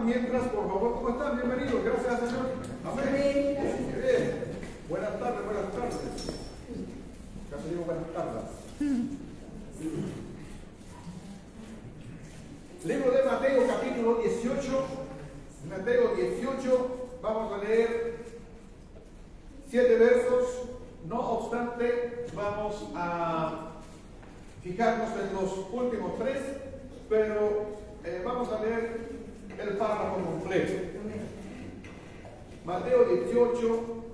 mientras, por favor, ¿cómo están? Bienvenidos, gracias Señor. Amén. Bien. Buenas tardes, buenas tardes. Casi digo buenas tardes. Libro de Mateo, capítulo 18. Mateo 18, vamos a leer 7 versos. No obstante, vamos a fijarnos en los últimos 3, pero vamos a leer el párrafo completo. Mateo 18,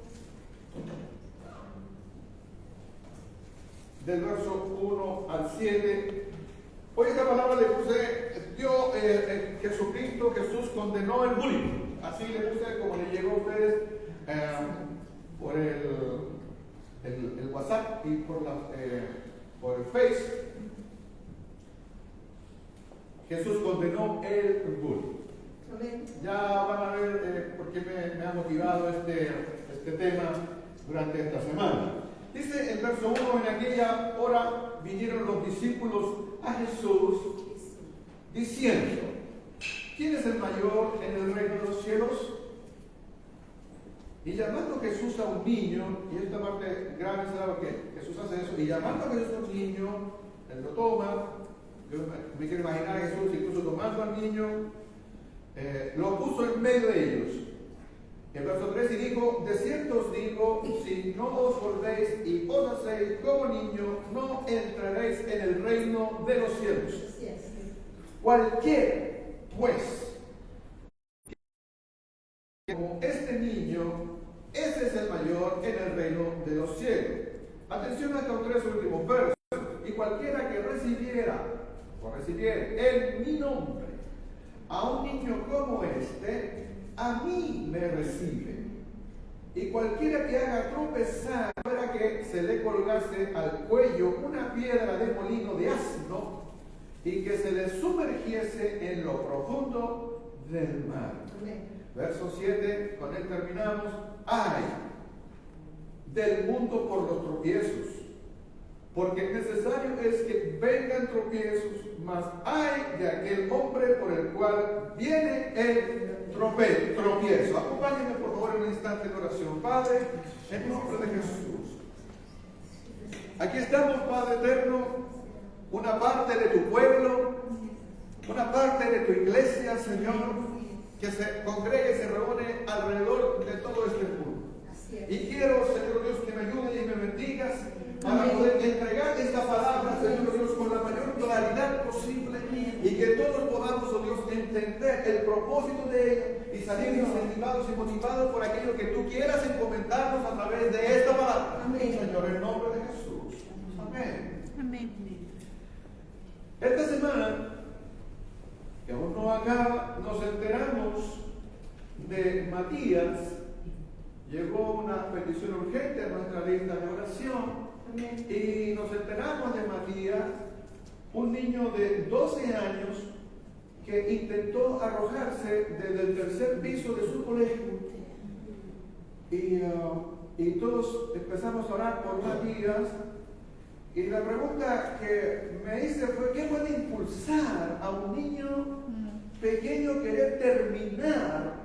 del verso 1 al 7. Hoy esta palabra le puse, Jesucristo, Jesús condenó el bullying. Así le puse como le llegó a ustedes por el WhatsApp y por el Face. Jesús condenó el bullying. Ya van a ver por qué me ha motivado este tema durante esta semana. Dice el verso 1, en aquella hora vinieron los discípulos a Jesús diciendo: ¿quién es el mayor en el reino de los cielos? Y llamando Jesús a un niño, y esta parte grave será lo que Jesús hace eso, y llamando a Jesús a un niño, él lo toma. Yo me quiero imaginar a Jesús incluso tomando al niño, lo puso en medio de ellos. En verso 3 y dijo: de cierto os digo, si no os volvéis y os hacéis como niños, no entraréis en el reino de los cielos. Cualquiera, pues, como este niño, ese es el mayor en el reino de los cielos. Atención a estos 3 últimos versos. Y cualquiera que recibiera en mi nombre a un niño como este, a mí me recibe. Y cualquiera que haga tropezar para que se le colgase al cuello una piedra de molino de asno y que se le sumergiese en lo profundo del mar. Verso 7, con él terminamos. Ay del mundo por los tropiezos, porque necesario es que vengan tropiezos, mas ay de aquel hombre por el cual viene el tropiezo. Acompáñenme por favor en un instante de oración. Padre, en nombre de Jesús, aquí estamos, Padre eterno, una parte de tu pueblo, una parte de tu iglesia, Señor, que se congrega y se reúne alrededor de todo este mundo. Y quiero, Señor Dios, que me ayudes y me bendigas para poder entregar esta palabra, Señor Dios, con la mayor claridad posible, y que todos podamos, oh Dios, entender el propósito de ella y salir incentivados y motivados por aquello que tú quieras encomendarnos a través de esta palabra. Amén. Señor, en nombre de Jesús. Amén. Amén. Esta semana, que aún no acaba, nos enteramos de Matías. Llegó una petición urgente a nuestra lista de oración. Amén. Y nos enteramos de Matías, un niño de 12 años que intentó arrojarse desde el tercer piso de su colegio. Y todos empezamos a orar por Matías. Y la pregunta que me hice fue: ¿qué puede impulsar a un niño pequeño querer terminar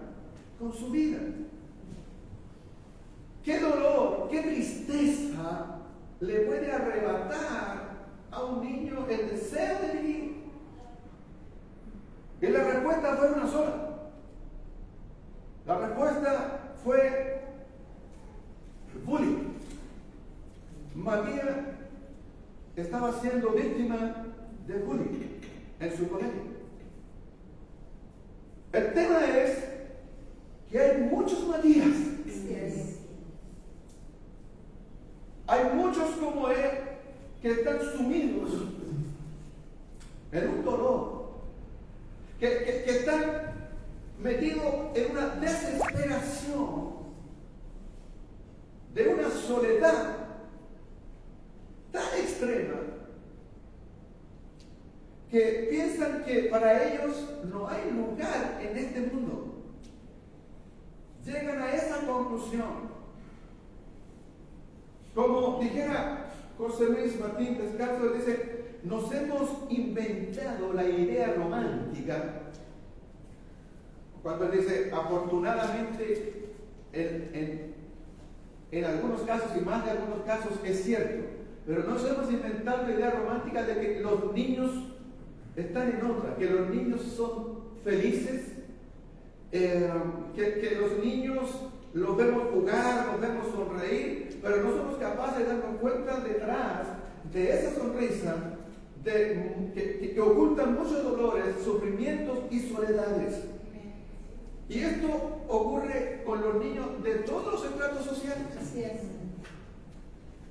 con su vida? ¿Qué dolor, qué tristeza le puede arrebatar a un niño el deseo de vivir? Y la respuesta fue una sola. La respuesta fue bullying. Matías estaba siendo víctima de bullying en su colegio. El tema es que hay muchos Matías. Hay muchos como él que están sumidos en un dolor, que están metidos en una desesperación, de una soledad tan extrema, que piensan que para ellos no hay lugar en este mundo. Llegan a esa conclusión. Como dijera José Luis Martín Descalzo, dice: nos hemos inventado la idea romántica cuando él dice, afortunadamente, en algunos casos y más de algunos casos es cierto, pero no podemos inventar la idea romántica de que los niños están en otra, que los niños son felices, que los niños los vemos jugar, los vemos sonreír, pero no somos capaces de darnos cuenta detrás de esa sonrisa que ocultan muchos dolores, sufrimientos y soledades. Y esto ocurre con los niños de todos los estratos sociales. Así es.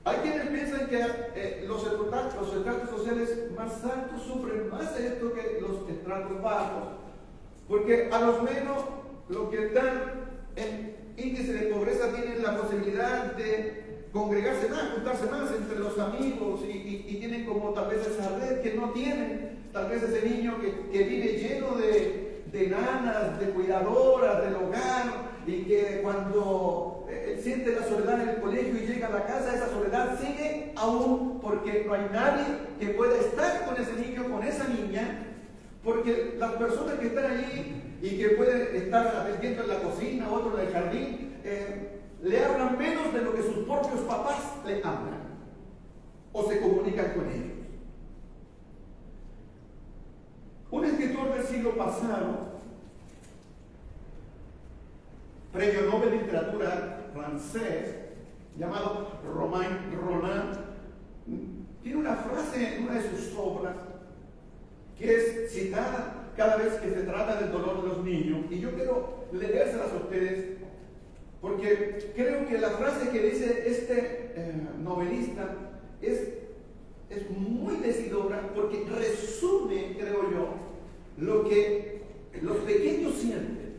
Hay quienes piensan que los estratos sociales más altos sufren más de esto que los estratos bajos, porque a los menos los que están en índice de pobreza tienen la posibilidad de congregarse más, juntarse más entre los amigos y tienen como tal vez esa red que no tienen, tal vez ese niño que vive lleno de nanas, de cuidadoras, del hogar, y que cuando siente la soledad en el colegio y llega a la casa, esa soledad sigue aún porque no hay nadie que pueda estar con ese niño, con esa niña, porque las personas que están allí y que pueden estar atendiendo en la cocina, otro en el jardín, le hablan menos de lo que sus propios papás le hablan o se comunican con ellos. Un escritor del siglo pasado, premio Nobel de Literatura francés, llamado Romain Rolland, tiene una frase en una de sus obras que es citada cada vez que se trata del dolor de los niños, y yo quiero leérselas a ustedes porque creo que la frase que dice este novelista es muy decidora, porque resume, creo yo, lo que los pequeños sienten,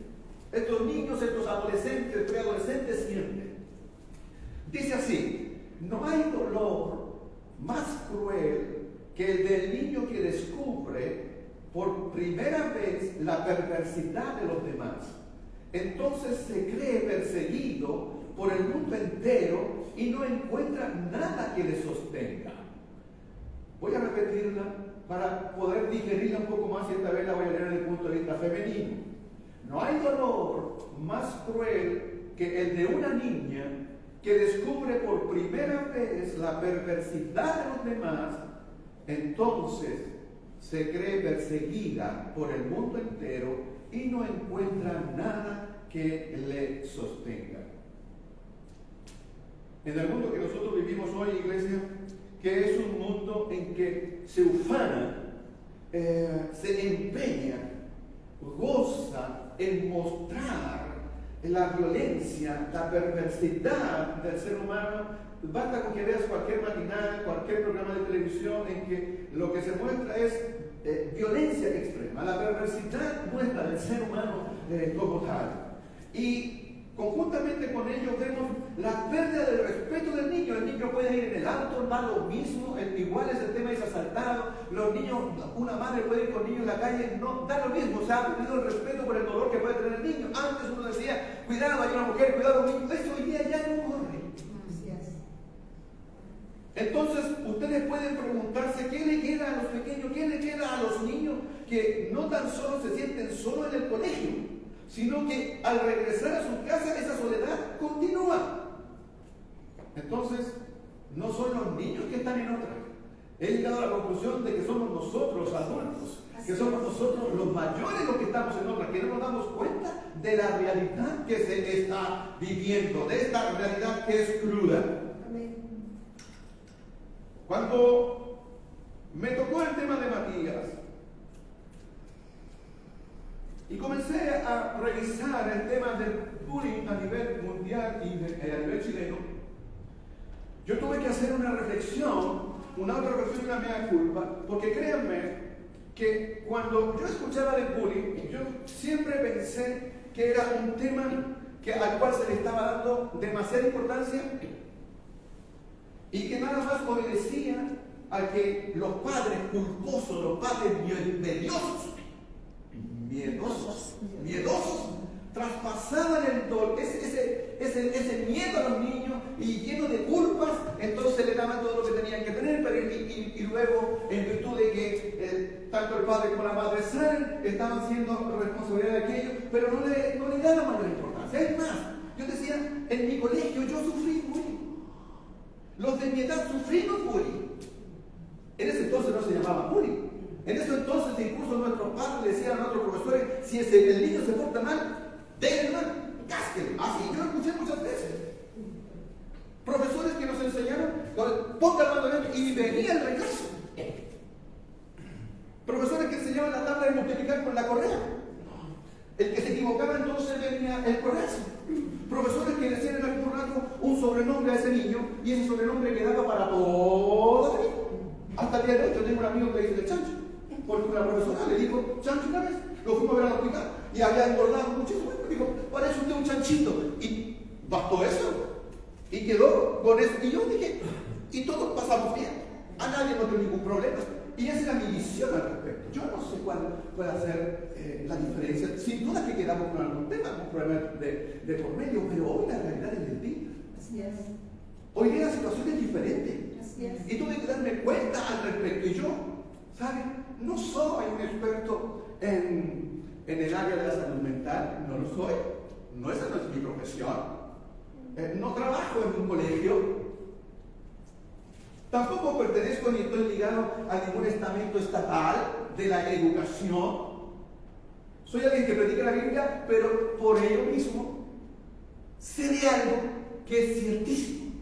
estos niños, estos adolescentes, preadolescentes sienten. Dice así: no hay dolor más cruel que el del niño que descubre por primera vez la perversidad de los demás. Entonces se cree perseguido por el mundo entero y no encuentra nada que le sostenga. Voy a repetirla para poder digerirla un poco más, y esta vez la voy a leer desde el punto de vista femenino. No hay dolor más cruel que el de una niña que descubre por primera vez la perversidad de los demás. Entonces se cree perseguida por el mundo entero y no encuentra nada que le sostenga. En el mundo que nosotros vivimos hoy, iglesia, que es un mundo en que se ufana, se empeña, goza en mostrar la violencia, la perversidad del ser humano. Basta con que veas cualquier matinal, cualquier programa de televisión en que lo que se muestra es violencia extrema, la perversidad nuestra del ser humano como tal. Y conjuntamente con ello vemos la pérdida del respeto del niño. El niño puede ir en el auto, da lo mismo, igual es el tema, es asaltado. Los niños, una madre puede ir con niños en la calle, no da lo mismo. Se ha perdido el respeto por el dolor que puede tener el niño. Antes uno decía, cuidado, hay una mujer, cuidado, un niño. Eso hoy día ya no ocurre. Entonces, ustedes pueden preguntarse qué le queda a los pequeños, qué le queda a los niños que no tan solo se sienten solos en el colegio, sino que al regresar a su casa esa soledad continúa. Entonces, no son los niños que están en otra. He llegado a la conclusión de que somos nosotros adultos, que somos nosotros los mayores los que estamos en otra, que no nos damos cuenta de la realidad que se está viviendo, de esta realidad que es cruda. Cuando me tocó el tema de Matías y comencé a revisar el tema del bullying a nivel mundial y a nivel chileno, yo tuve que hacer una reflexión, una otra reflexión, una mea culpa, porque créanme que cuando yo escuchaba del bullying, yo siempre pensé que era un tema al cual se le estaba dando demasiada importancia y que nada más obedecía a que los padres culposos, los padres miedosos, traspasaban el dolor, ese miedo a los niños y lleno de culpas, entonces le daban todo lo que tenían que tener, pero y luego, en virtud de que tal tanto el padre como la madre salen, estaban siendo responsabilidad de aquello, pero no le daban mayor importancia. Es más, yo decía, en mi colegio yo sufrí bullying. Los de mi edad sufrimos bullying. En ese entonces no se llamaba bullying. En ese entonces incluso nuestros padres le decían a nuestros profesores, si el niño se porta mal, déjenle mal, cásquenlo. Así yo lo escuché muchas veces. Profesores que nos enseñaron, ponga el mandamiento y venía el rechazo. Profesores que enseñaban la tabla de multiplicar con la correa. El que se equivocaba entonces venía el correazo. Profesores que decían en algún rato un sobrenombre a ese niño y ese sobrenombre quedaba para toda la vida. Hasta el día de hoy yo tengo un amigo que le dice el chancho, porque una profesora le dijo chancho una vez, lo fuimos a ver al hospital y había engordado muchísimo. Dijo, parece usted un chanchito. Y bastó eso. Y quedó con eso. Y yo dije, y todos pasamos bien. A nadie no tiene ningún problema. Y esa era mi visión al respecto. Yo no sé cuál puede ser la diferencia. Sin duda que quedamos con algún tema, con problemas de por medio, pero hoy la realidad es distinta. Así es. Hoy día la situación es diferente. Así es. Y tuve que darme cuenta al respecto. Y yo, ¿saben? No soy un experto en el área de la salud mental. No lo soy. No, esa no es mi profesión. No trabajo en un colegio. Tampoco pertenezco ni estoy ligado a ningún estamento estatal de la educación. Soy alguien que predica la Biblia, pero por ello mismo sé de algo que es ciertísimo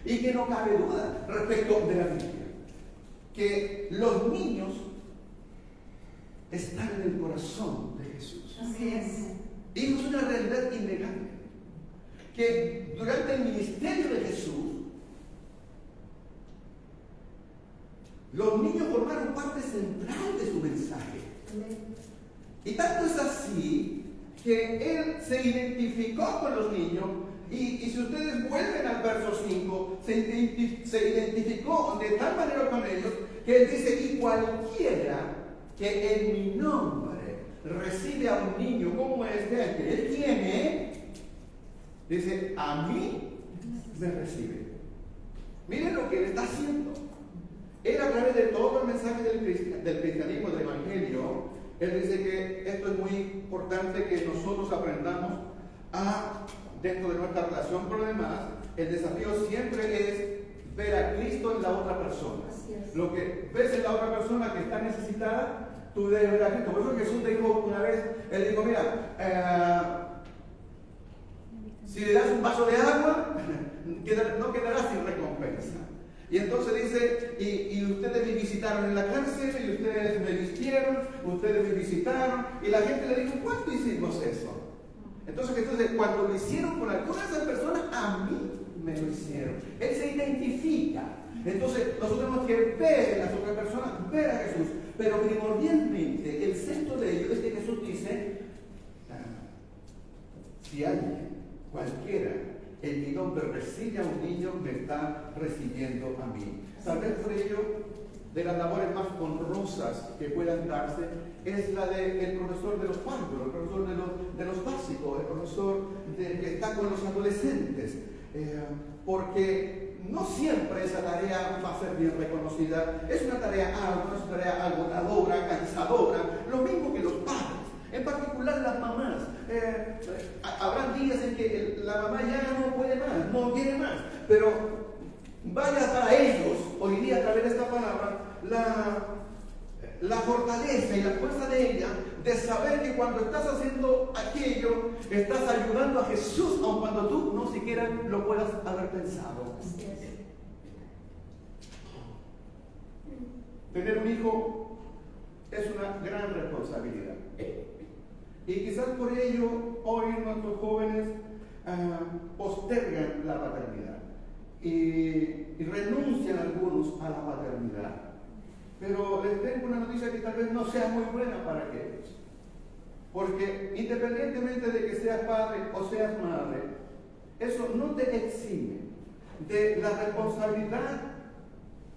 y que no cabe duda respecto de la Biblia. Que los niños están en el corazón de Jesús. Así es. Y es una realidad innegable. Que durante el ministerio de Jesús, los niños formaron parte central de su mensaje. Y tanto es así que él se identificó con los niños. Y si ustedes vuelven al verso 5, se identificó de tal manera con ellos que él dice: y cualquiera que en mi nombre recibe a un niño como este, que él tiene, dice, a mí me recibe. Miren lo que él está haciendo. Él, a través de todo el mensaje del cristianismo, del evangelio, él dice que esto es muy importante que nosotros aprendamos dentro de nuestra relación con los demás. El desafío siempre es ver a Cristo en la otra persona. Lo que ves en la otra persona que está necesitada, tú debes ver a Cristo. Por eso Jesús dijo una vez, él dijo, mira, si le das un vaso de agua, no quedará sin recompensa. Y entonces dice, y ustedes me visitaron en la cárcel, y ustedes me vistieron, ustedes me visitaron, y la gente le dijo, ¿cuánto hicimos eso? Entonces cuando lo hicieron con alguna de esas personas, a mí me lo hicieron. Él se identifica. Entonces nosotros tenemos que ver en las otras personas, ver a Jesús. Pero primordialmente, el centro de ello es que Jesús dice, si alguien, cualquiera, en mi nombre recibe a un niño, me está recibiendo a mí. Tal vez por ello, de las labores más honrosas que puedan darse, es la del profesor de los párvulos, el profesor de los básicos, el profesor que está con los adolescentes. Porque no siempre esa tarea va a ser bien reconocida. Es una tarea ardua, es una tarea agotadora, cansadora, lo mismo que los padres. En particular las mamás. Habrán días en que la mamá ya no puede más, no quiere más. Pero vaya para ellos, hoy día a través de esta palabra, la fortaleza y la fuerza de ella de saber que cuando estás haciendo aquello, estás ayudando a Jesús, aun cuando tú no siquiera lo puedas haber pensado. Tener un hijo es una gran responsabilidad. Y quizás por ello hoy nuestros jóvenes postergan la paternidad y renuncian algunos a la paternidad. Pero les tengo una noticia que tal vez no sea muy buena para aquellos. Porque independientemente de que seas padre o seas madre, eso no te exime de la responsabilidad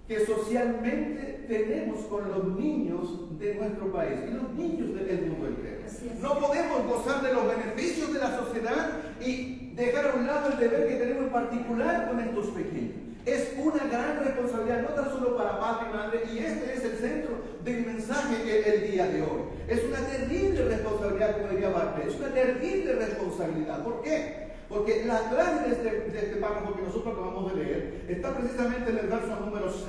que socialmente tenemos con los niños de nuestro país y los niños del mundo entero. No podemos gozar de los beneficios de la sociedad y dejar a un lado el deber que tenemos en particular con estos pequeños. Es una gran responsabilidad, no tan solo para padre y madre, y este es el centro de mi mensaje el día de hoy. Es una terrible responsabilidad, como diría Barclay, es una terrible responsabilidad. ¿Por qué? Porque la clave de este párrafo que nosotros acabamos de leer está precisamente en el verso número 6,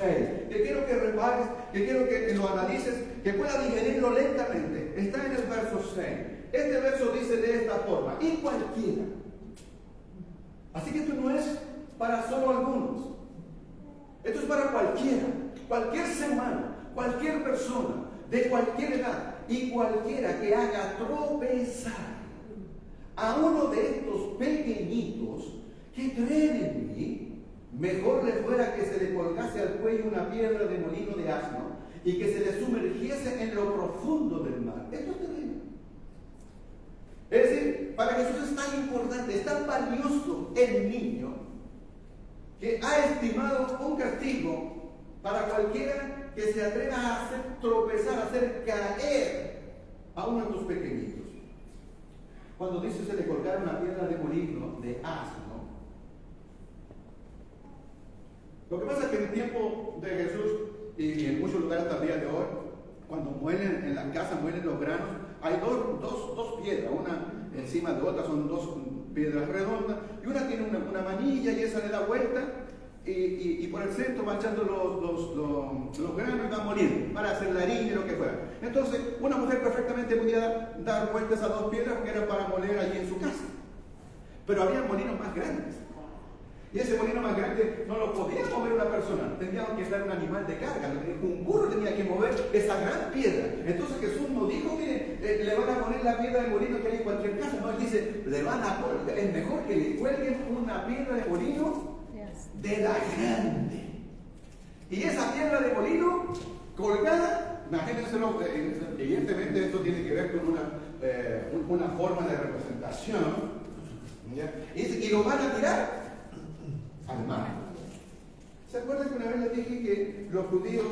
que quiero que repares, que quiero que lo analices, que puedas digerirlo lentamente. Está en el verso 6. Este verso dice de esta forma: y cualquiera. Así que esto no es para solo algunos. Esto es para cualquiera, cualquier ser humano, cualquier persona, de cualquier edad, y cualquiera que haga tropezar a uno de estos pequeñitos que creen en mí, mejor le fuera que se le colgase al cuello una piedra de molino de asno y que se le sumergiese en lo profundo del mar. Esto es terrible. Es decir, para Jesús es tan importante, es tan valioso el niño, que ha estimado un castigo para cualquiera que se atreva a hacer tropezar, a hacer caer a uno de estos pequeñitos. Cuando dice se le colgaron una piedra de molino de asno, lo que pasa es que en el tiempo de Jesús y en muchos lugares hasta el día de hoy, cuando muelen en la casa, muelen los granos, hay dos piedras, una encima de otra, son dos piedras redondas, y una tiene una manilla y esa le da vuelta y por el centro va echando los granos y va moliendo para hacer la harina y lo que fuera. Entonces, una mujer perfectamente podía dar vueltas a dos piedras que era para moler allí en su casa. Pero había molinos más grandes. Y ese molino más grande no lo podía mover una persona, tendría que estar un animal de carga, un burro tenía que mover esa gran piedra. Entonces Jesús no dijo que le van a poner la piedra de molino que hay en cualquier casa, no, él dice, le van a poner, es mejor que le cuelguen una piedra de molino de la grande. Y esa piedra de molino colgada, imagínenselo, evidentemente esto tiene que ver con una forma de representación, ¿ya? Y lo van a tirar al mar. ¿Se acuerdan que una vez les dije que los judíos,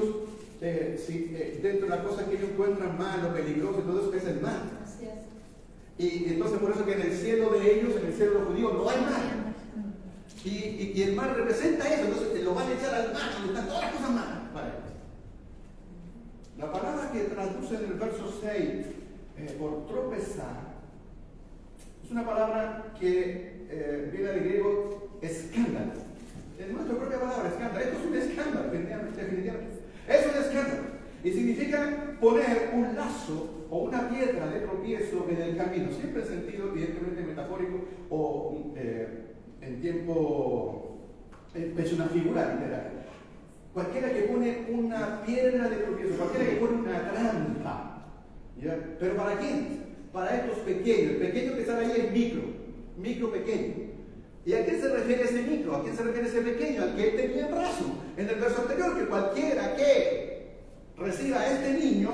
dentro de las cosas que ellos encuentran malo, peligroso y todo eso, es el mar? Así es. Y entonces por eso que en el cielo de ellos, en el cielo de los judíos, no hay mar. Y el mar representa eso, entonces lo van a echar al mar, donde están todas las cosas malas. Vale. La palabra que traduce en el verso 6 por tropezar es una palabra que viene del griego escándalo. Es nuestra propia palabra, escándalo. Esto es un escándalo, definitivamente. Es un escándalo. Y significa poner un lazo o una piedra de tropiezo en el camino. Siempre en sentido, evidentemente, metafórico o en tiempo, es una figura literal. Cualquiera que pone una piedra de tropiezo, cualquiera que pone una trampa. ¿Ya? ¿Pero para quién? Para estos pequeños. El pequeño que está ahí es micro pequeño. ¿Y a quién se refiere ese micro? ¿A quién se refiere ese pequeño? Al que él tenía en brazo. En el verso anterior, que cualquiera que reciba a este niño,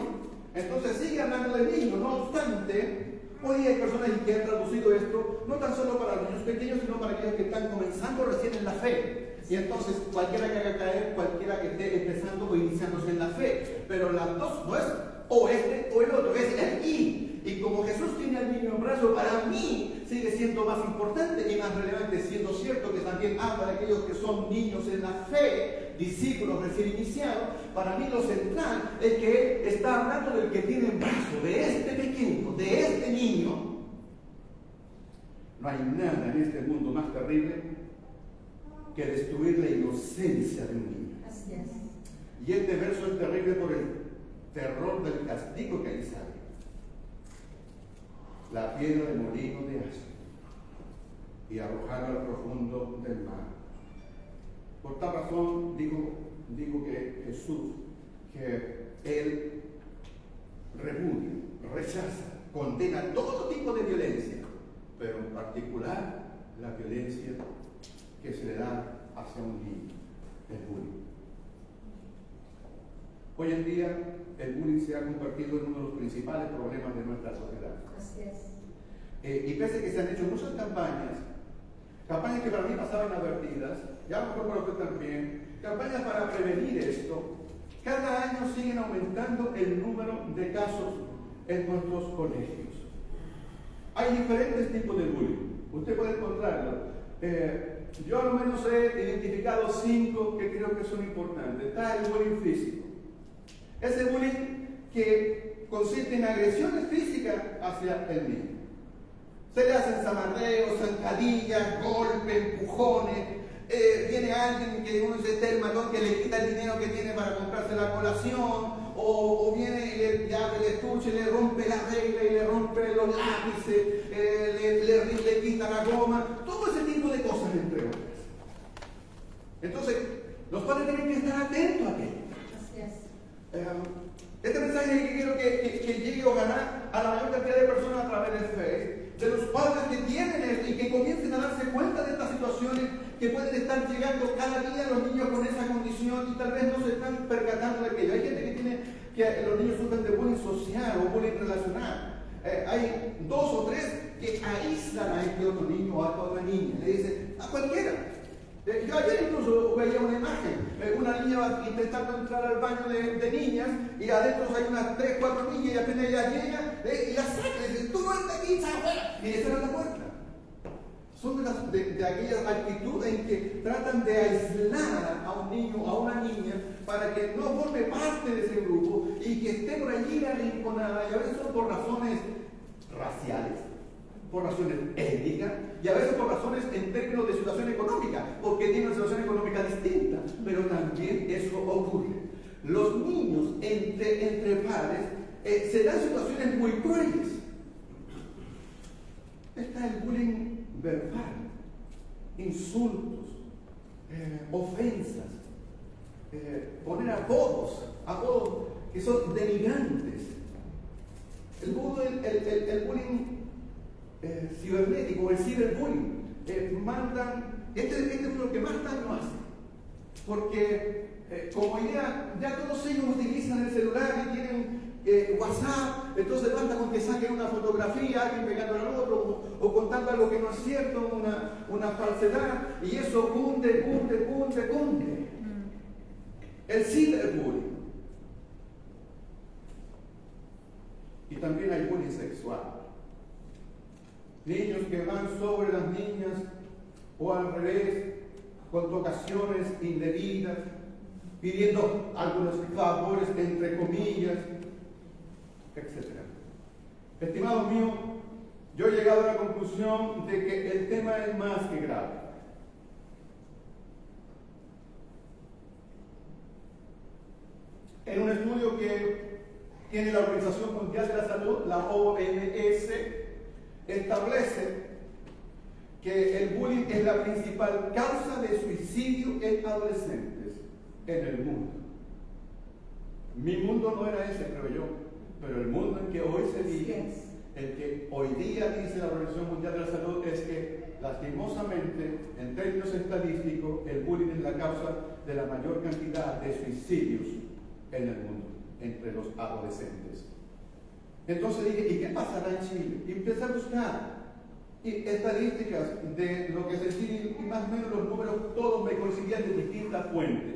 entonces sigue hablando del niño. No obstante, hoy hay personas que han traducido esto no tan solo para los niños pequeños, sino para aquellos que están comenzando recién en la fe. Y entonces cualquiera que haga caer, cualquiera que esté empezando o iniciándose en la fe. Pero las dos no es o este o el otro, es el y. Y como Jesús tiene al niño en brazo, para mí sigue siendo más importante y más relevante, siendo cierto que también habla de aquellos que son niños en la fe, discípulos recién iniciados. Para mí lo central es que él está hablando del que tiene en brazo, de este pequeño, de este niño. No hay nada en este mundo más terrible que destruir la inocencia de un niño. Así es. Y este verso es terrible por el terror del castigo que ahí sale. La piedra de molino de asno y arrojarla al profundo del mar. Por tal razón digo que Jesús, que Él repudia, rechaza, condena todo tipo de violencia, pero en particular la violencia que se le da hacia un niño, el bullying. Hoy en día el bullying se ha convertido en uno de los principales problemas de nuestra sociedad. Así es. Y pese a que se han hecho muchas campañas que para mí pasaban inadvertidas, y a lo mejor para usted también, campañas para prevenir esto, cada año siguen aumentando el número de casos en nuestros colegios. Hay diferentes tipos de bullying, usted puede encontrarlo. Yo al menos he identificado 5 que creo que son importantes. Está el bullying físico. Ese bullying que consiste en agresiones físicas hacia el niño. Se le hacen zamarreos, zancadillas, golpes, empujones. Viene alguien que uno dice, este es el matón, que le quita el dinero que tiene para comprarse la colación, o viene y le abre el estuche, le rompe la regla y le rompe los lápices, le quita la goma, todo ese tipo de cosas entre hombres. Entonces, los padres tienen que estar atentos a aquello. Así es. Este mensaje que quiero que llegue ojalá a la mayor cantidad de personas a través del Face, de los padres que tienen y que comiencen a darse cuenta de estas situaciones que pueden estar llegando cada día los niños con esa condición y tal vez no se están percatando de aquello. Hay gente que los niños sufren de bullying social o bullying relacional. Hay 2 o 3 que aíslan a este otro niño o a esta otra niña. Le dicen a cualquiera. Yo ayer incluso veía una imagen, una niña va intentando entrar al baño de niñas y adentro hay unas 3, 4 niñas y apenas ella llega y la saca y dice, tú no estás aquí, afuera, y le cierran la puerta. Son de aquellas actitudes en que tratan de aislar a un niño o a una niña para que no forme parte de ese grupo y que esté por allí arrinconada, y a veces son por razones raciales, por razones étnicas y a veces por razones en términos de situación económica, porque tienen una situación económica distinta, pero también eso ocurre. Los niños entre padres se dan situaciones muy crueles. Está el bullying verbal, insultos, ofensas, poner apodos que son denigrantes. El bullying cibernético, el ciberbullying, este es lo que más daño hace, porque como ya todos ellos utilizan el celular y tienen WhatsApp, entonces basta con que saquen una fotografía, alguien pegando al otro o contando algo que no es cierto, una falsedad, y eso cunde. El ciberbullying. Y también hay bullying sexual. Niños que van sobre las niñas o al revés, con tocaciones indebidas, pidiendo algunos favores entre comillas, etc. Estimados míos, yo he llegado a la conclusión de que el tema es más que grave. En un estudio que tiene la Organización Mundial de la Salud, la OMS, establece que el bullying es la principal causa de suicidio en adolescentes en el mundo. Mi mundo no era ese, creo yo, pero el mundo en que hoy se vive, el que hoy día dice la Organización Mundial de la Salud, es que lastimosamente, en términos estadísticos, el bullying es la causa de la mayor cantidad de suicidios en el mundo, entre los adolescentes. Entonces dije, ¿y qué pasará en Chile? Y empecé a buscar estadísticas de lo que es decir, y más o menos los números todos me coincidían de distintas fuentes.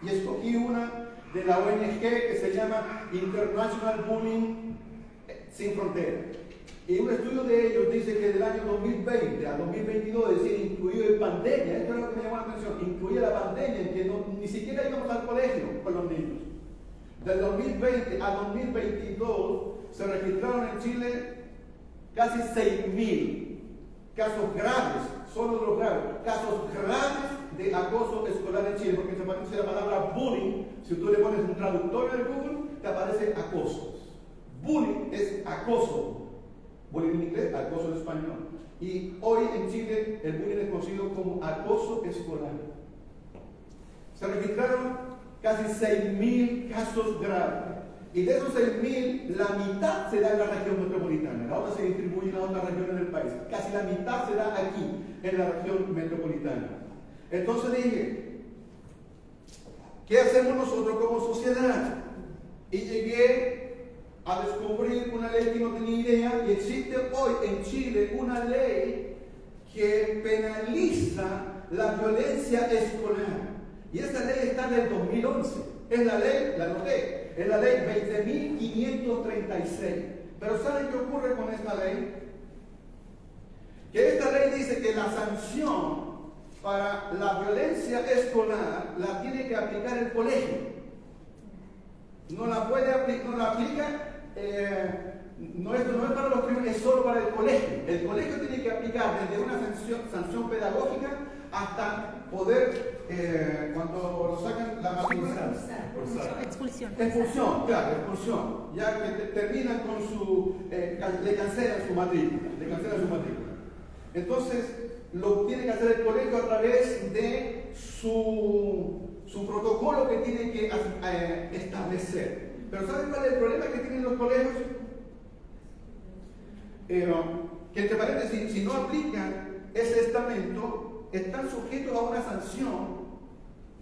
Y escogí una de la ONG que se llama International Bullying Sin Fronteras. Y un estudio de ellos dice que del año 2020 a 2022, es decir, incluido en pandemia, esto es lo que me llamó la atención, incluía la pandemia en que ni siquiera íbamos al colegio con los niños. Del 2020 a 2022 se registraron en Chile casi 6.000 casos graves, solo de los graves, casos graves de acoso escolar en Chile, porque se aparece la palabra bullying. Si tú le pones un traductor en el Google, te aparece acoso. Bullying es acoso. Bullying en inglés, acoso en español. Y hoy en Chile el bullying es conocido como acoso escolar. Se registraron casi 6.000 casos graves. Y de esos 6.000, la mitad se da en la región metropolitana. La otra se distribuye en las otras regiones del país. Casi la mitad se da aquí, en la región metropolitana. Entonces dije, ¿qué hacemos nosotros como sociedad? Y llegué a descubrir una ley que no tenía idea, y existe hoy en Chile una ley que penaliza la violencia escolar. Y esta ley está del 2011. Es la ley, la anoté, es la ley 20.536. Pero ¿saben qué ocurre con esta ley? Que esta ley dice que la sanción para la violencia escolar la tiene que aplicar el colegio. no la aplica, no es para los tribunales, es solo para el colegio. El colegio tiene que aplicar desde una sanción pedagógica hasta poder, cuando lo sacan la matrícula. Expulsión. Expulsión, claro, expulsión. Ya que terminan con su, le cancelan su matrícula. Entonces, lo tiene que hacer el colegio a través de su protocolo que tiene que establecer. Pero ¿saben cuál es el problema que tienen los colegios? Que entre paréntesis, si no aplican ese estamento, están sujetos a una sanción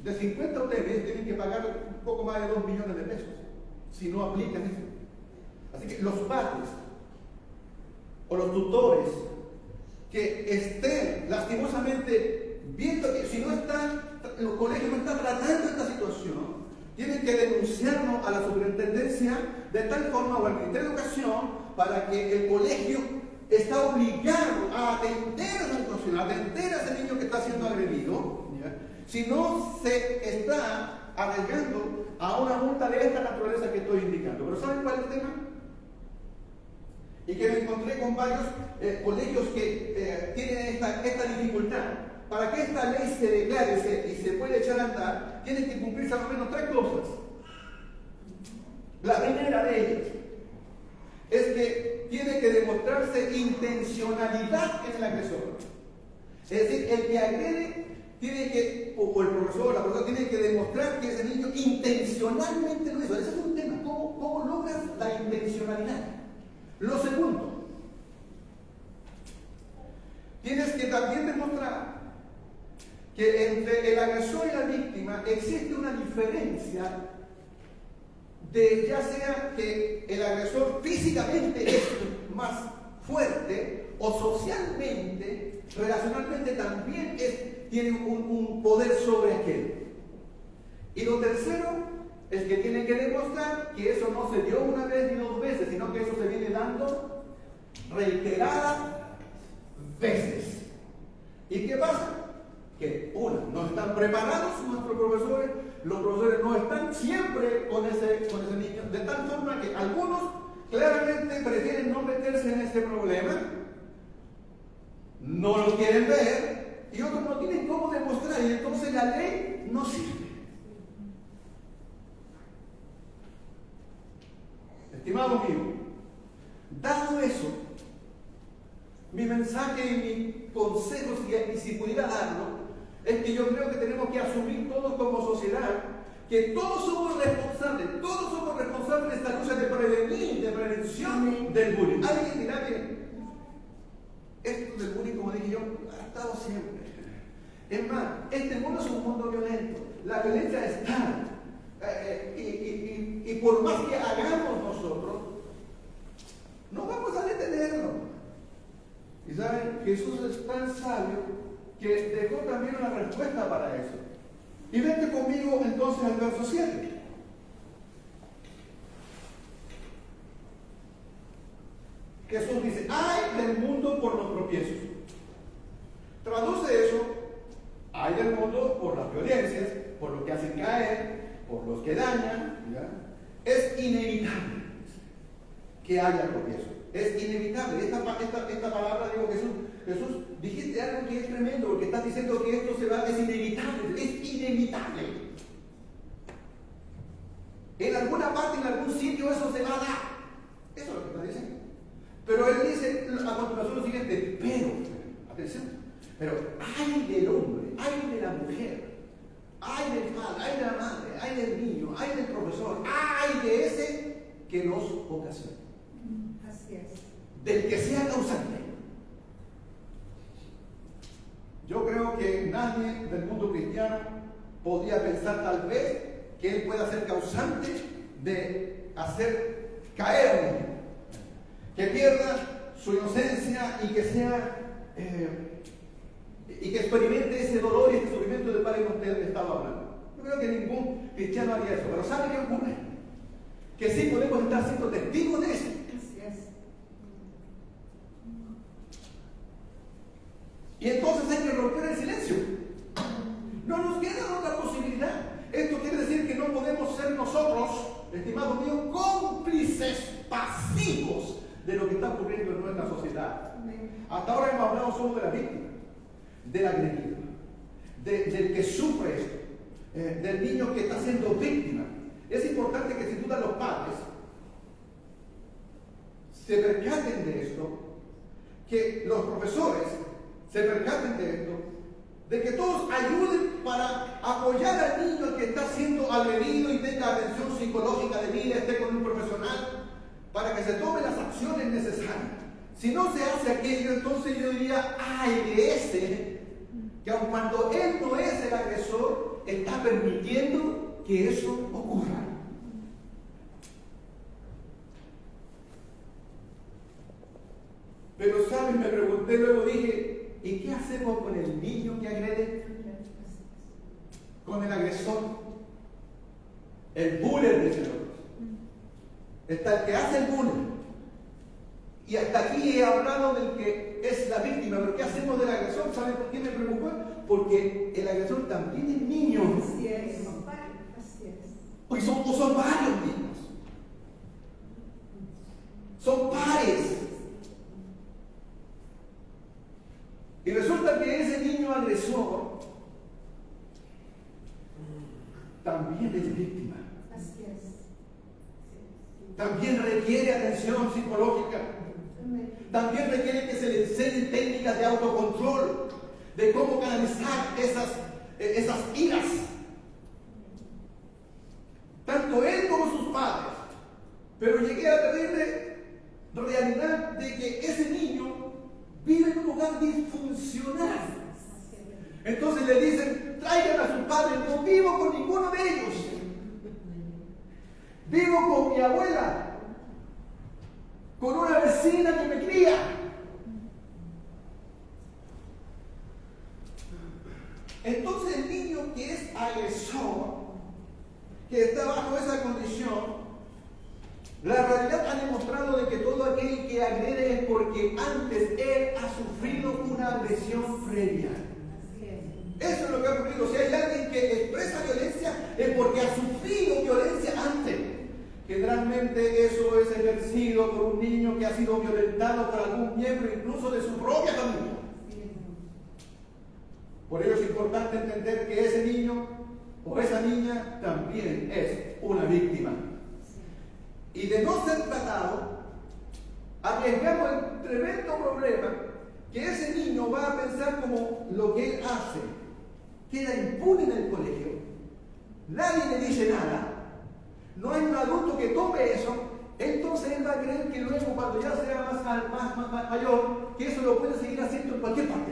de 50 UTM, tienen que pagar un poco más de 2 millones de pesos, si no aplican eso. Así que los padres o los tutores que estén lastimosamente viendo que si no están, los colegios no están tratando esta situación, tienen que denunciarnos a la superintendencia de tal forma o al Ministerio de Educación para que el colegio está obligado a atender a esa situación, a atender a ese niño que está siendo agredido, ¿ya? Si no se está arriesgando a una multa de esta naturaleza que estoy indicando. Pero ¿saben cuál es el tema? Y que me encontré con varios colegios que tienen esta dificultad. Para que esta ley se declare y se pueda echar a andar, tienen que cumplirse al menos 3 cosas. La primera de ellas es que tiene que demostrarse intencionalidad en el agresor. Es decir, el que agrede tiene que, o el profesor, la profesora, tiene que demostrar que ese niño intencionalmente lo hizo. Ese es un tema. ¿Cómo logras la intencionalidad? Lo segundo, tienes que también demostrar que entre el agresor y la víctima existe una diferencia de ya sea que el agresor físicamente es más fuerte o socialmente, relacionalmente también tiene un poder sobre aquel. Y lo tercero es que tiene que demostrar que eso no se dio una vez ni 2 veces, sino que eso se viene dando reiteradas veces. ¿Y qué pasa? Que no están preparados nuestros profesores, los profesores no están siempre con ese niño, de tal forma que algunos claramente prefieren no meterse en ese problema, no lo quieren ver, y otros no tienen cómo demostrar, y entonces la ley no sirve. Estimado mío, dado eso, mi mensaje y mi consejo, si pudiera darlo, es que yo creo que tenemos que asumir todos como sociedad que todos somos responsables de esta lucha de prevenir, de prevención del bullying. Alguien dirá que esto del bullying, como dije yo, ha estado siempre. Es más, este mundo es un mundo violento, la violencia está. Y por más que hagamos nosotros, no vamos a detenerlo. Y saben, Jesús es tan sabio que dejó también una respuesta para eso. Y vete conmigo entonces al verso 7. Jesús dice, ay del mundo por los tropiezos. Traduce eso, ay del mundo por las violencias, por lo que hacen caer, por los que dañan, ¿ya? Es inevitable que haya tropiezo. Es inevitable. Esta palabra, digo, Jesús, dijiste algo que es tremendo, porque estás diciendo que esto es inevitable. Es inevitable. En alguna parte, en algún sitio, eso se va a dar. Eso es lo que está diciendo. Pero él dice a continuación lo siguiente, atención, pero ay del hombre, ay de la mujer, ay del padre, ay de la madre, ay del niño, ay del profesor, ay de ese que nos ocasiona. Así es. Del que sea causante. Yo creo que nadie del mundo cristiano podría pensar tal vez que él pueda ser causante de hacer caer a un niño, que pierda su inocencia y que sea y que experimente ese dolor y ese sufrimiento del Padre que usted estaba hablando. Yo creo que ningún cristiano haría eso, pero ¿sabe qué ocurre? Que sí podemos estar siendo testigos de eso. Así es. Y entonces hay que romper el silencio. No nos queda otra posibilidad. Esto quiere decir que no podemos ser nosotros estimados míos, cómplices pasivos de lo que está ocurriendo en nuestra sociedad. Hasta ahora hemos hablado solo de la víctima, del agredido, del que sufre esto, del niño que está siendo víctima. Es importante que sin duda los padres se percaten de esto, que los profesores se percaten de esto, de que todos ayuden para apoyar al niño que está siendo agredido y tenga atención psicológica debida, esté con un profesional, para que se tomen las acciones necesarias. Si no se hace aquello, entonces yo diría, ay de ese, que aun cuando él no es el agresor, está permitiendo que eso ocurra. Pero, ¿saben? Me pregunté, luego dije, ¿y qué hacemos con el niño que agrede? Con el agresor. El bullying, dice otros. Está el que hace el bullying. Y hasta aquí he hablado del que es la víctima, pero ¿qué hacemos del agresor? ¿Saben por qué me preocupó? Porque el agresor también es niño. Así es. Así es. Pues son varios niños. Son pares. Y resulta que ese niño agresor también es víctima. Así es. También requiere atención psicológica. También requiere que se le enseñen técnicas de autocontrol, de cómo canalizar esas iras. Tanto él como sus padres. Pero llegué a la terrible realidad de que ese niño vive en un lugar disfuncional. Entonces le dicen, traigan a sus padres. No vivo con ninguno de ellos. Vivo con mi abuela, con una vecina que me cría. Entonces el niño que es agresor, que está bajo esa condición, la realidad ha demostrado de que todo aquel que agrede es porque antes él ha sufrido una agresión previa. Eso es lo que ha ocurrido. Si hay alguien que expresa violencia es porque ha sufrido violencia antes. Generalmente eso es ejercido por un niño que ha sido violentado por algún miembro incluso de su propia familia. Por ello es importante entender que ese niño o esa niña también es una víctima. Y de no ser tratado, arriesgamos el tremendo problema que ese niño va a pensar como lo que él hace queda impune en el colegio, nadie le dice nada, no hay un adulto que tome eso, entonces él va a creer que luego cuando ya sea más mayor, que eso lo puede seguir haciendo en cualquier parte.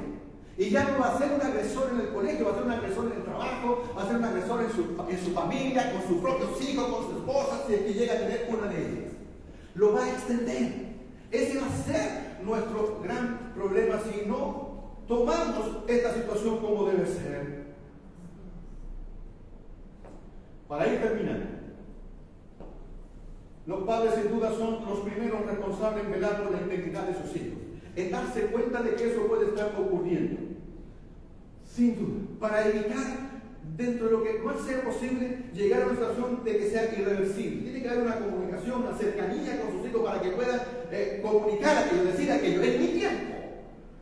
Y ya no va a ser un agresor en el colegio, va a ser un agresor en el trabajo, va a ser un agresor en su familia, con sus propios hijos, con su esposa, si es que llega a tener una de ellas. Lo va a extender. Ese va a ser nuestro gran problema si no tomamos esta situación como debe ser. Para ir terminando, los padres sin duda son los primeros responsables en velar por la integridad de sus hijos, en darse cuenta de que eso puede estar ocurriendo. Sin duda, para evitar, dentro de lo que más sea posible, llegar a una situación de que sea irreversible. Tiene que haber una comunicación, una cercanía con sus hijos para que puedan comunicar aquello, decir aquello. En mi tiempo,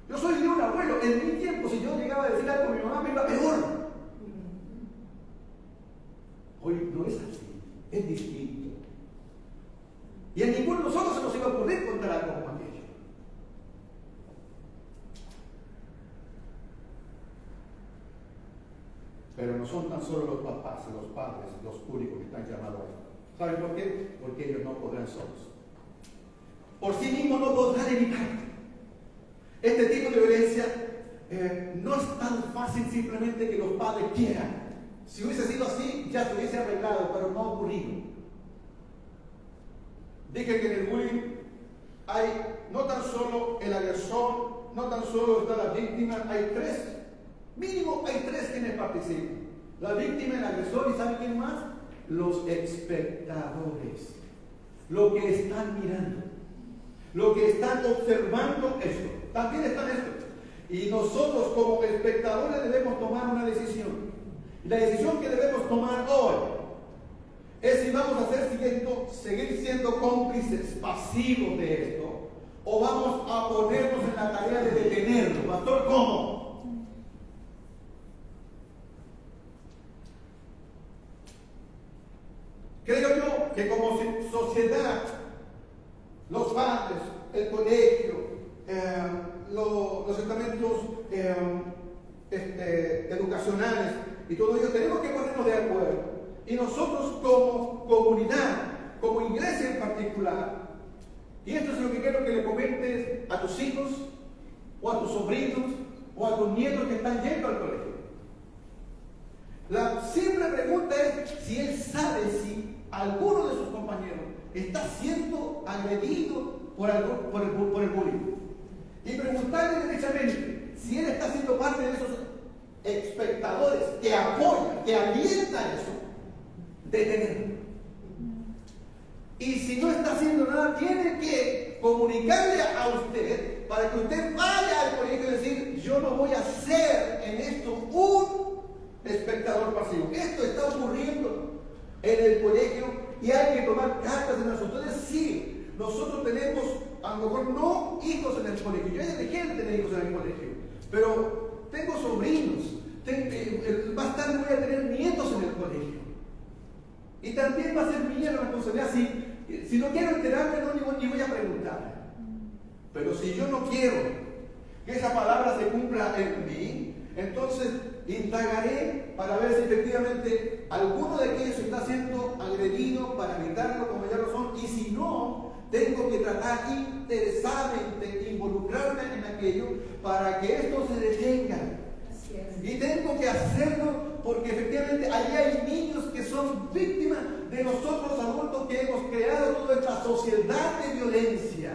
yo soy de un abuelo, en mi tiempo, si yo llegaba a decir algo a mi mamá, me iba peor. Hoy no es así, es distinto. Y a ninguno de nosotros se nos iba a ocurrir contar algo como aquello. Pero no son tan solo los papás, los padres, los únicos que están llamados a esto. ¿Saben por qué? Porque ellos no podrán solos. Por sí mismos no podrán evitar. Este tipo de violencia no es tan fácil simplemente que los padres quieran. Si hubiese sido así, ya se hubiese arreglado, pero no ha ocurrido. Dije que en el bullying hay no tan solo el agresor, no tan solo está la víctima, hay tres. Mínimo hay tres quienes participan. La víctima, el agresor y ¿saben quién más? Los espectadores. Lo que están mirando. Lo que están observando esto. También están estos. Y nosotros como espectadores debemos tomar una decisión. La decisión que debemos tomar hoy es si vamos a seguir siendo cómplices pasivos de esto, o vamos a ponernos en la tarea de detenerlo. Pastor, ¿cómo? Creo yo que como sociedad, los padres, el colegio, los estamentos educacionales y todo ello, tenemos que ponernos de acuerdo. Y nosotros como comunidad, como iglesia en particular, y esto es lo que quiero que le comentes a tus hijos, o a tus sobrinos, o a tus nietos que están yendo al colegio. La simple pregunta es si él sabe si alguno de sus compañeros está siendo agredido por el bullying. Y preguntarle derechamente si él está siendo parte de esos espectadores que apoyan, que alientan eso, detenerlo. Y si no está haciendo nada, tiene que comunicarle a usted para que usted vaya al colegio y decir: yo no voy a ser en esto un espectador pasivo. Esto está ocurriendo en el colegio y hay que tomar cartas en las autoridades. Sí, nosotros tenemos, a lo mejor no hijos en el colegio, yo ya dejé de tener hijos en el colegio, pero tengo sobrinos, más tarde voy a tener nietos en el colegio. Y también va a ser mía la responsabilidad. Si no quiero enterarme, ni voy a preguntar. Pero si yo no quiero que esa palabra se cumpla en mí, entonces indagaré para ver si efectivamente alguno de aquellos está siendo agredido, para evitarlo como ya lo son. Y si no, tengo que tratar interesadamente, involucrarme en aquello para que esto se detenga. Y tengo que hacerlo porque efectivamente allí hay niños que son víctimas de nosotros adultos que hemos creado toda esta sociedad de violencia.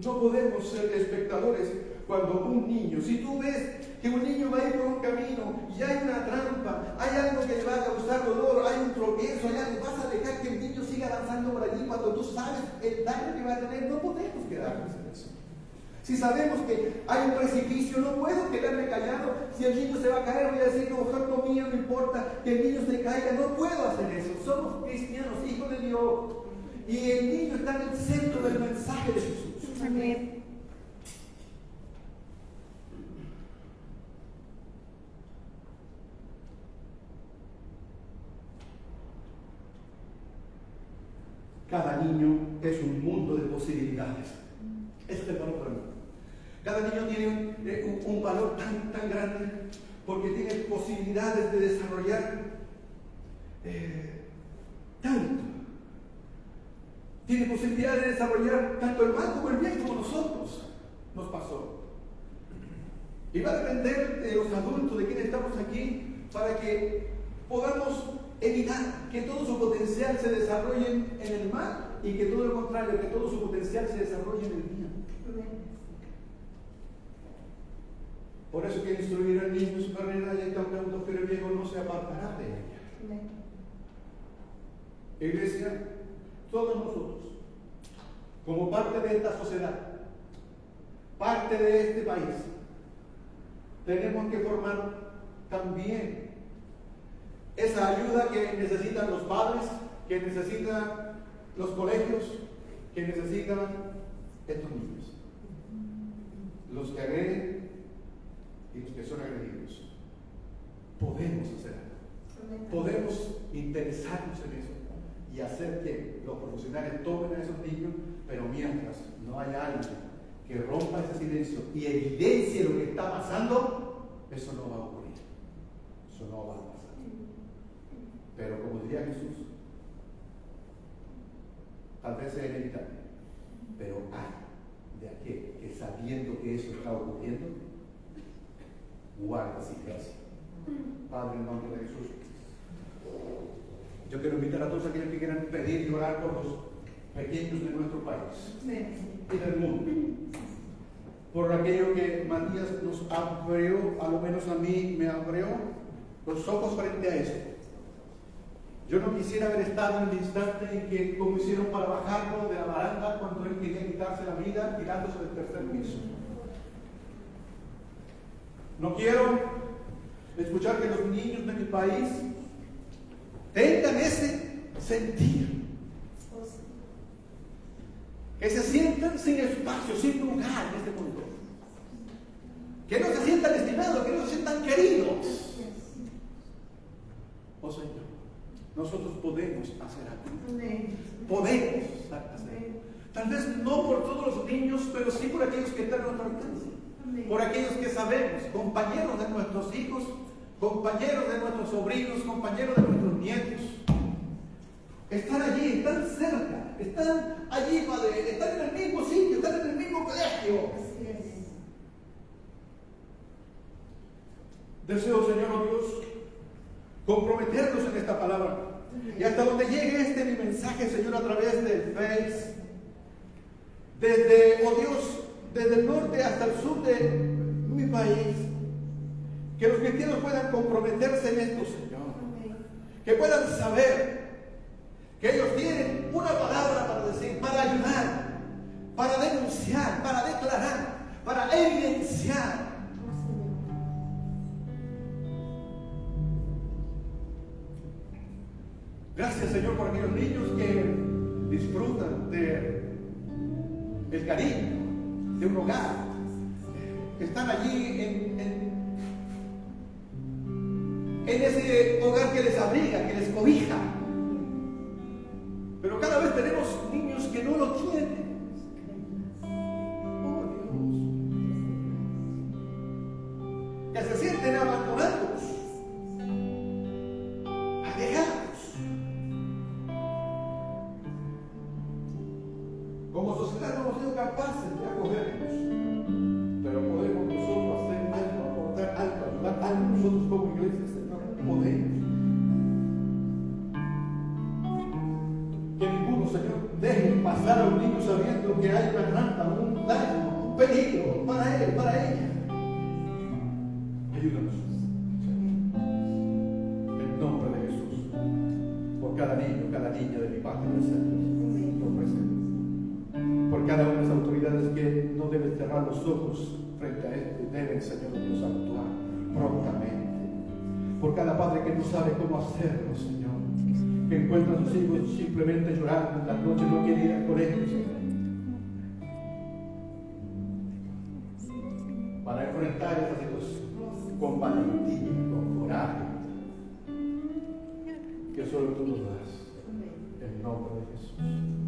No podemos ser espectadores cuando un niño, si tú ves que un niño va a ir por un camino y hay una trampa, hay algo que le va a causar dolor, hay un tropiezo, hay algo, vas a dejar que el niño siga avanzando por allí cuando tú sabes el daño que va a tener. No podemos quedarnos en eso. Si sabemos que hay un precipicio, no puedo quedarme callado. Si el niño se va a caer, voy a decir: no, ojalá no mío, no importa que el niño se caiga. No puedo hacer eso. Somos cristianos, hijos de Dios. Y el niño está en el centro del mensaje de Jesús. Amén. Cada niño es un mundo de posibilidades. Eso es el valor para mí. Cada niño tiene un valor tan grande porque tiene posibilidades de desarrollar tanto. Tiene posibilidades de desarrollar tanto el mal como el bien, como nosotros nos pasó. Y va a depender de los adultos, de quienes estamos aquí, para que podamos evitar que todo su potencial se desarrolle en el mal y que todo lo contrario, que todo su potencial se desarrolle en el bien. Por eso que instruir al niño en su carrera, y cuando fuere viejo no se apartará de ella. Iglesia, todos nosotros, como parte de esta sociedad, parte de este país, tenemos que formar también esa ayuda que necesitan los padres, que necesitan los colegios, que necesitan estos niños, los que agreden y los que son agredidos. Podemos hacer algo, podemos interesarnos en eso y hacer que los profesionales tomen a esos niños, pero mientras no haya alguien que rompa ese silencio y evidencie lo que está pasando, eso no va a ocurrir, eso no va a pasar. Pero como diría Jesús, tal vez sea inevitable, pero hay de aquel que, sabiendo que eso está ocurriendo, guarda silencio. Padre, en nombre de Jesús, yo quiero invitar a todos aquellos que quieran pedir y orar por los pequeños de nuestro país y del mundo, por aquello que Matías nos abrió, a lo menos a mí me abrió los ojos frente a eso. Yo no quisiera haber estado en el instante en que, como hicieron para bajarlo de la baranda cuando él quería quitarse la vida tirándose del tercer piso. No quiero escuchar que los niños de mi país tengan ese sentir. Que se sientan sin espacio, sin lugar en este mundo. Que no se sientan estimados, que no se sientan queridos. Oh Señor, nosotros podemos hacer algo. Podemos hacer. Tal vez no por todos los niños, pero sí por aquellos que están a nuestra alcance. Por aquellos que sabemos, compañeros de nuestros hijos, compañeros de nuestros sobrinos, compañeros de nuestros nietos. Están allí, están cerca, están allí, Padre, están en el mismo sitio, están en el mismo colegio. Deseo, Señor, oh Dios, comprometernos en esta palabra. Y hasta donde llegue mi mensaje, Señor, a través del Face, desde, oh Dios, desde el norte hasta el sur de mi país, que los cristianos puedan comprometerse en esto, Señor. Que puedan saber que ellos tienen una palabra para decir, para ayudar, para denunciar, para declarar, para evidenciar. Gracias, Señor, por aquellos niños que disfrutan del cariño, de un hogar, que están allí en ese hogar que les abriga, que les cobija. Pero cada vez tenemos niños que no lo tienen. Oh Dios. Que se sienten abandonados, alejados. Como sociedad no hemos sido capaces de acogerlos. Pero podemos nosotros hacer algo, aportar algo, ayudar algo. Nosotros como iglesia, Señor, podemos. Señor, dejen pasar a un niño sabiendo que hay una trampa, un daño, un peligro para él, para ella. Ayúdanos, en nombre de Jesús, por cada niño, cada niña de mi patria, Señor, lo presento. Por cada una de las autoridades que no deben cerrar los ojos frente a esto, deben, Señor Dios, actuar prontamente. Por cada padre que no sabe cómo hacerlo, Señor, que encuentra a sus hijos simplemente llorando en la noche, no quiere ir al colegio, Señor. Para enfrentar esta situación con valentía, con coraje, que solo tú nos das, en nombre de Jesús.